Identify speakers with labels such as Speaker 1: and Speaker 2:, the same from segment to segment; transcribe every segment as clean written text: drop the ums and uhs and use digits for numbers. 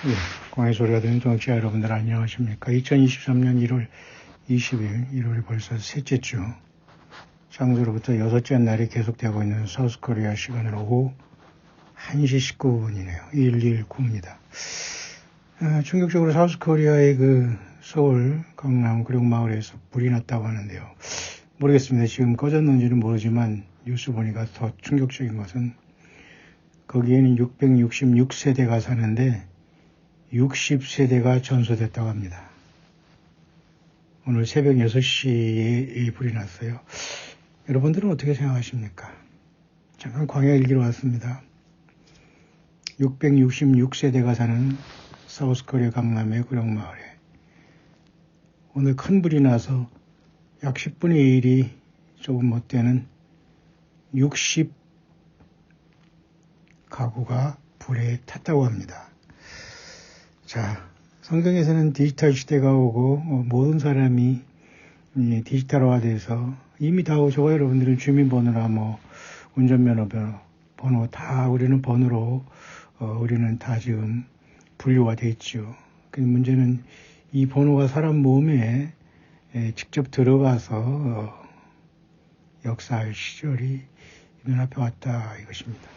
Speaker 1: 예, 광해 소리가 되는 청취자 여러분들 안녕하십니까. 2023년 1월 20일, 1월이 벌써 셋째 주, 창조로부터 여섯째 날이 계속되고 있는 사우스코리아 시간은 오후 1시 19분이네요. 119입니다. 충격적으로 사우스코리아의 서울, 강남, 구룡마을에서 불이 났다고 하는데요. 모르겠습니다. 지금 꺼졌는지는 모르지만 뉴스 보니까 더 충격적인 것은 거기에는 666세대가 사는데 60세대가 전소됐다고 합니다. 오늘 새벽 6시에 불이 났어요. 여러분들은 어떻게 생각하십니까? 잠깐 광야 일기로 왔습니다. 666세대가 사는 사우스코리아 강남의 구룡마을에 오늘 큰 불이 나서 약 10분의 1이 조금 못 되는 60 가구가 불에 탔다고 합니다. 자, 성경에서는 디지털 시대가 오고 모든 사람이 디지털화돼서 이미 다 오셔서 여러분들은 주민번호나 운전면허 번호 다 우리는 번호로 우리는 다 지금 분류가 돼 있죠. 근데 문제는 이 번호가 사람 몸에 직접 들어가서 역사할 시절이 눈앞에 왔다 이것입니다.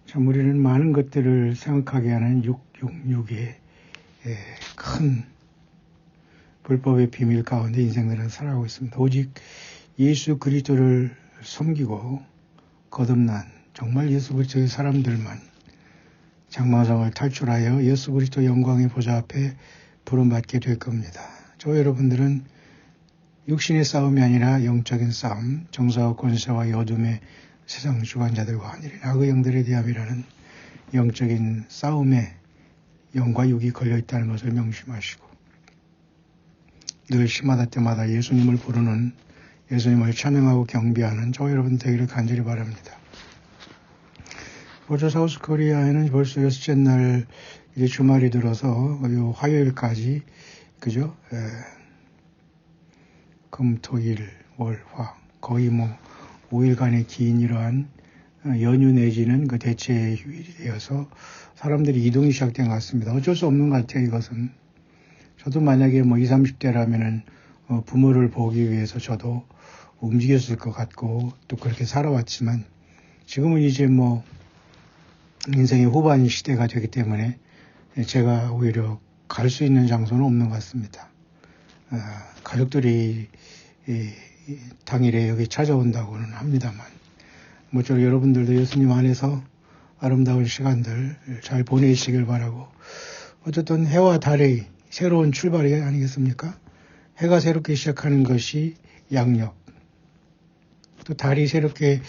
Speaker 1: 참 우리는 많은 것들을 생각하게 하는 666의 큰 불법의 비밀 가운데 인생들은 살아가고 있습니다. 오직 예수 그리스도를 섬기고 거듭난 정말 예수 그리스도의 사람들만 장마성을 탈출하여 예수 그리스도 영광의 보좌 앞에 부름받게 될 겁니다. 저 여러분들은 육신의 싸움이 아니라 영적인 싸움, 정사와 권세와 어둠의 세상 주관자들과 하늘의 악의 영들에 대함이라는 영적인 싸움에 영과 육이 걸려있다는 것을 명심하시고 늘 시마다 때마다 예수님을 부르는 예수님을 찬양하고 경배하는 저 여러분 되기를 간절히 바랍니다. 벌써 사우스코리아에는 벌써 여섯째 날 이제 주말이 들어서 화요일까지 그죠? 금, 토, 일, 월, 화 거의 5일간의 긴 이러한 연휴 내지는 그 대체 휴일이 되어서 사람들이 이동이 시작된 것 같습니다. 어쩔 수 없는 것 같아요, 이것은. 저도 만약에 20, 30대라면은 부모를 보기 위해서 저도 움직였을 것 같고 또 그렇게 살아왔지만 지금은 이제 인생의 후반 시대가 되기 때문에 제가 오히려 갈 수 있는 장소는 없는 것 같습니다. 가족들이 당일에 여기 찾아온다고는 합니다만 모쪼록 여러분들도 예수님 안에서 아름다운 시간들 잘 보내시길 바라고 어쨌든 해와 달의 새로운 출발이 아니겠습니까? 해가 새롭게 시작하는 것이 양력 또 달이 새롭게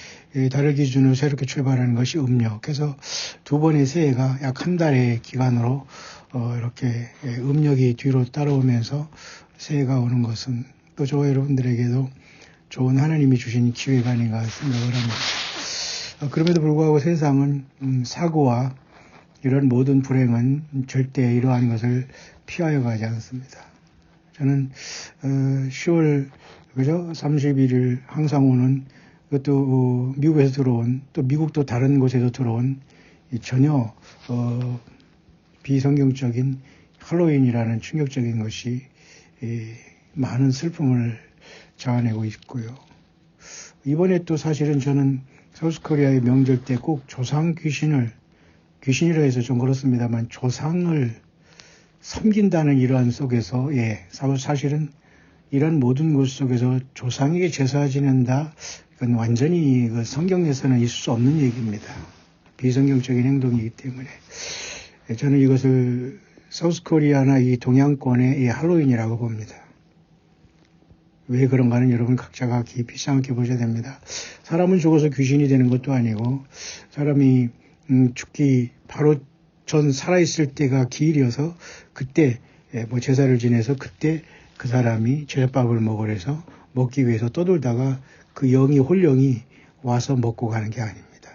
Speaker 1: 달을 기준으로 새롭게 출발하는 것이 음력 그래서 두 번의 새해가 약 한 달의 기간으로 이렇게 음력이 뒤로 따라오면서 새해가 오는 것은 또 저 여러분들에게도 좋은 하나님이 주신 기회가 아닌가 생각을 합니다. 그럼에도 불구하고 세상은 사고와 이런 모든 불행은 절대 이러한 것을 피하여 가지 않습니다. 저는 10월 그죠? 31일 항상 오는 그것도 미국에서 들어온 또 미국도 다른 곳에서 들어온 전혀 비성경적인 할로윈이라는 충격적인 것이 많은 슬픔을 자아내고 있고요. 이번에 또 사실은 저는 사우스코리아의 명절 때 꼭 조상 귀신이라 해서 좀 그렇습니다만 조상을 섬긴다는 이러한 속에서 사실은 이런 모든 것 속에서 조상에게 제사 지낸다 이건 완전히 성경에서는 있을 수 없는 얘기입니다. 비성경적인 행동이기 때문에 저는 이것을 사우스코리아나 이 동양권의 이 할로윈이라고 봅니다. 왜 그런가는 여러분 각자가 깊이 생각해 보셔야 됩니다. 사람은 죽어서 귀신이 되는 것도 아니고 사람이 죽기 바로 전 살아있을 때가 기일이어서 그때 제사를 지내서 그때 그 사람이 제사밥을 먹으래서 먹기 위해서 떠돌다가 그 홀령이 와서 먹고 가는 게 아닙니다.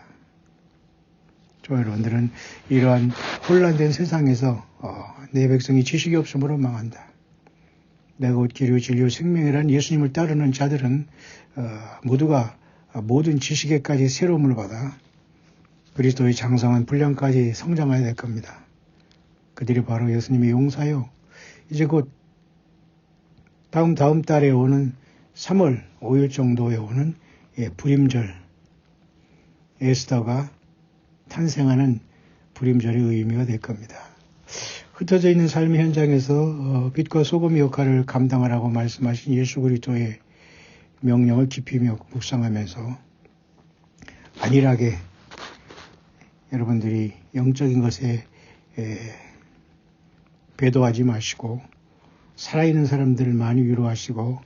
Speaker 1: 저 여러분들은 이러한 혼란된 세상에서 내 백성이 지식이 없으므로 망한다. 내가 곧 길이요 진리요 생명이란 예수님을 따르는 자들은 모두가 모든 지식에까지 새로움을 받아 그리스도의 장성한 분량까지 성장해야 될 겁니다. 그들이 바로 예수님의 용사요. 이제 곧 다음 달에 오는 3월 5일 정도에 오는 불임절, 에스더가 탄생하는 불임절의 의미가 될 겁니다. 흩어져 있는 삶의 현장에서 빛과 소금의 역할을 감당하라고 말씀하신 예수 그리스도의 명령을 깊이 묵상하면서 안일하게 여러분들이 영적인 것에 배도하지 마시고 살아있는 사람들을 많이 위로하시고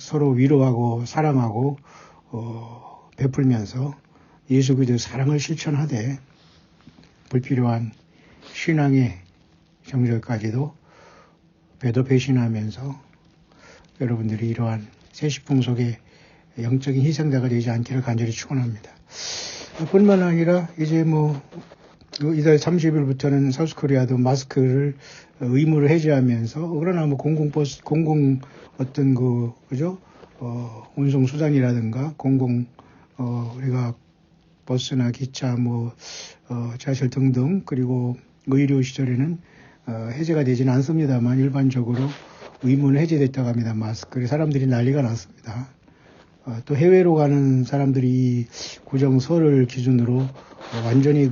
Speaker 1: 서로 위로하고 사랑하고 베풀면서 예수 그리스도의 사랑을 실천하되 불필요한 신앙의 정절까지도 배도 배신하면서 여러분들이 이러한 세시풍속의 영적인 희생자가 되지 않기를 간절히 축원합니다. 뿐만 아니라 이제 이달 30일부터는 사우스코리아도 마스크를 의무를 해제하면서 그러나 공공 운송 수단이라든가 우리가 버스나 기차 지하철 등등 그리고 의료 시설에는 해제가 되지는 않습니다만 일반적으로 의무는 해제됐다고 합니다. 마스크. 사람들이 난리가 났습니다. 또 해외로 가는 사람들이 구정설을 기준으로 완전히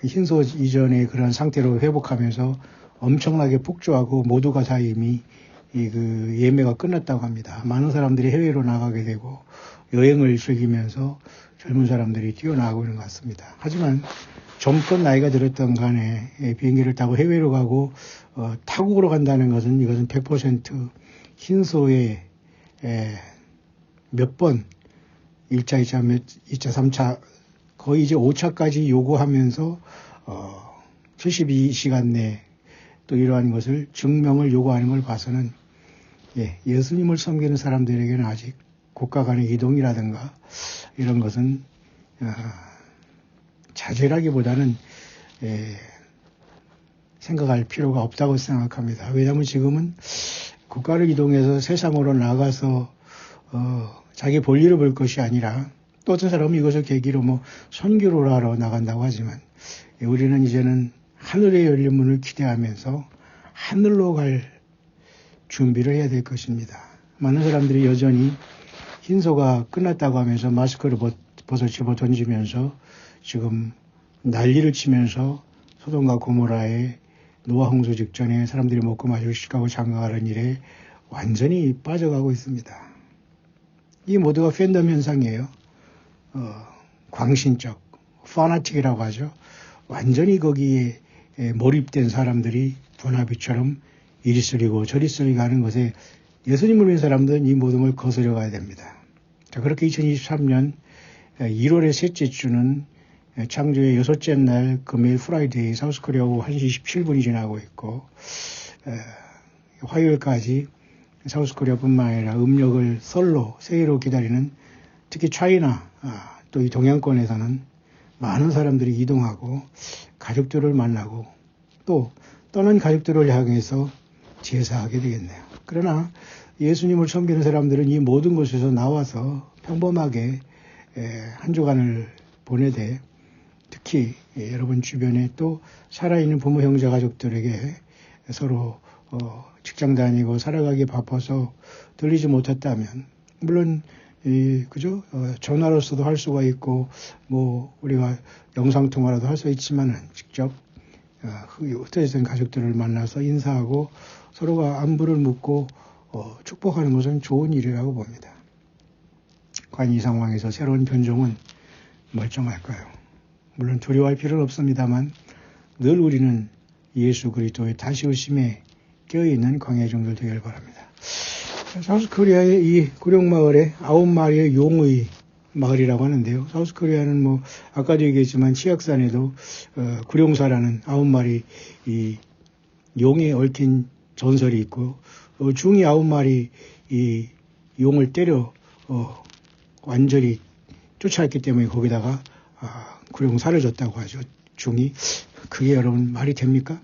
Speaker 1: 흰소 이전의 그런 상태로 회복하면서 엄청나게 폭주하고 모두가 다 이미 예매가 끝났다고 합니다. 많은 사람들이 해외로 나가게 되고 여행을 즐기면서 젊은 사람들이 뛰어나가고 있는 것 같습니다. 하지만 젊건 나이가 들었던 간에 비행기를 타고 해외로 가고 타국으로 간다는 것은 이것은 100% 흰소에 몇 번 1차, 2차, 3차 거의 이제 5차까지 요구하면서 72시간 내 또 이러한 것을 증명을 요구하는 걸 봐서는 예수님을 섬기는 사람들에게는 아직 국가 간의 이동이라든가 이런 것은 자제라기보다는 생각할 필요가 없다고 생각합니다. 왜냐하면 지금은 국가를 이동해서 세상으로 나가서 자기 볼일을 볼 것이 아니라 또 어떤 사람은 이것을 계기로 선교를 하러 나간다고 하지만 우리는 이제는 하늘의 열린 문을 기대하면서 하늘로 갈 준비를 해야 될 것입니다. 많은 사람들이 여전히 흰소가 끝났다고 하면서 마스크를 벗어 집어 던지면서 지금 난리를 치면서 소돔과 고모라의 노아 홍수 직전에 사람들이 먹고 마시고 시가고 장가가는 일에 완전히 빠져가고 있습니다. 이 모두가 팬덤 현상이에요. 광신적, 파나틱이라고 하죠. 완전히 거기에 몰입된 사람들이 분화비처럼 이리 쓰리고 저리 쓰리고 하는 것에 예수님을 믿는 사람들은 이 모든 걸 거스려 가야 됩니다. 자, 그렇게 2023년 1월의 셋째 주는 창조의 여섯째 날 금요일 프라이데이 사우스코리아 오후 1시 17분이 지나고 있고 화요일까지 사우스코리아뿐만 아니라 음력을 설로 새해로 기다리는 특히 차이나 또 이 동양권에서는 많은 사람들이 이동하고 가족들을 만나고 또 떠난 가족들을 향해서 제사하게 되겠네요. 그러나 예수님을 섬기는 사람들은 이 모든 곳에서 나와서 평범하게 한 주간을 보내되 특히 여러분 주변에 또 살아있는 부모, 형제, 가족들에게 서로 직장 다니고 살아가기 바빠서 들리지 못했다면 물론 전화로서도 할 수가 있고 우리가 영상통화라도 할 수 있지만은 직접 흩어진 가족들을 만나서 인사하고 서로가 안부를 묻고 축복하는 것은 좋은 일이라고 봅니다. 과연 이 상황에서 새로운 변종은 멀쩡할까요? 물론 두려워할 필요는 없습니다만 늘 우리는 예수 그리스도의 다시 오심에 껴있는 광야 종들 되길 바랍니다. 사우스코리아의 이 구룡마을에 9마리의 용의 마을이라고 하는데요. 사우스코리아는 아까도 얘기했지만 치악산에도 구룡사라는 9마리 이 용에 얽힌 전설이 있고 중이 9마리 이 용을 때려 완전히 쫓아왔기 때문에 거기다가 구룡사를 줬다고 하죠. 중이. 그게 여러분 말이 됩니까?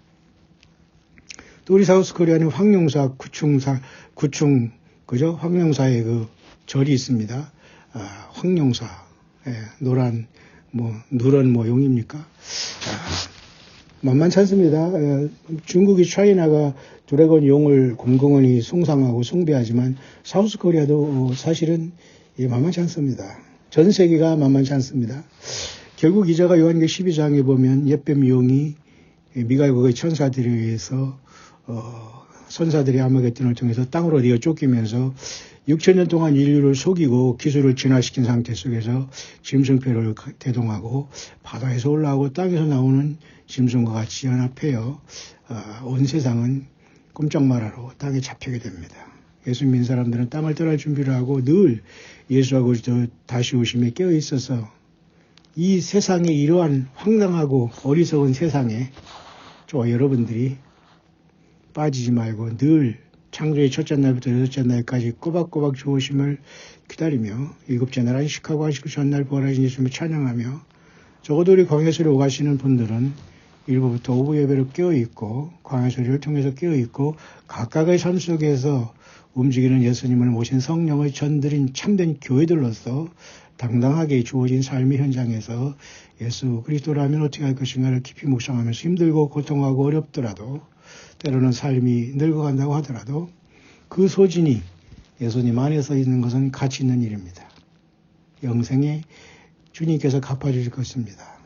Speaker 1: 또 우리 사우스코리아는 황룡사 구충 황룡사의 그 절이 있습니다. 황룡사 노란 누런 용입니까? 만만치 않습니다. 중국이 차이나가 드래곤 용을 공공연히 숭상하고 숭배하지만 사우스 코리아도 사실은 만만치 않습니다. 전 세계가 만만치 않습니다. 결국 이자가 요한계시록 12장에 보면 옛뱀 용이 미갈국의 천사들에 의해서 선사들의 아마겟돈을 통해서 땅으로 내어 쫓기면서 6천년 동안 인류를 속이고 기술을 진화시킨 상태 속에서 짐승표를 대동하고 바다에서 올라오고 땅에서 나오는 짐승과 같이 연합하여 온 세상은 꼼짝 말하러 땅에 잡히게 됩니다. 예수 믿는 사람들은 땅을 떠날 준비를 하고 늘 예수와 그리스도 다시 오심에 깨어 있어서 이 세상에 이러한 황당하고 어리석은 세상에 저와 여러분들이 빠지지 말고 늘 창조의 첫째 날부터 여섯째 날까지 꼬박꼬박 주오심을 기다리며 일곱째 날 안식하고 안식 후 전날 부활하신 예수님을 찬양하며 적어도 우리 광야소리 오가시는 분들은 일부부터 오후 예배로 깨어있고 광야소리를 통해서 깨어있고 각각의 삶 속에서 움직이는 예수님을 모신 성령의 전들인 참된 교회들로서 당당하게 주어진 삶의 현장에서 예수 그리스도라면 어떻게 할 것인가를 깊이 묵상하면서 힘들고 고통하고 어렵더라도 때로는 삶이 늙어간다고 하더라도 그 소진이 예수님 안에서 있는 것은 가치 있는 일입니다. 영생에 주님께서 갚아주실 것입니다.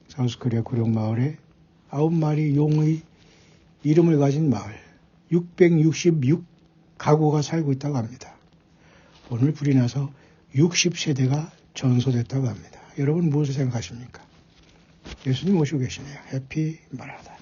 Speaker 1: 사우스코리아 구룡마을에 9마리 용의 이름을 가진 마을 666 가구가 살고 있다고 합니다. 오늘 불이 나서 60세대가 전소됐다고 합니다. 여러분 무엇을 생각하십니까? 예수님 오시고 계시네요. 해피 마라다.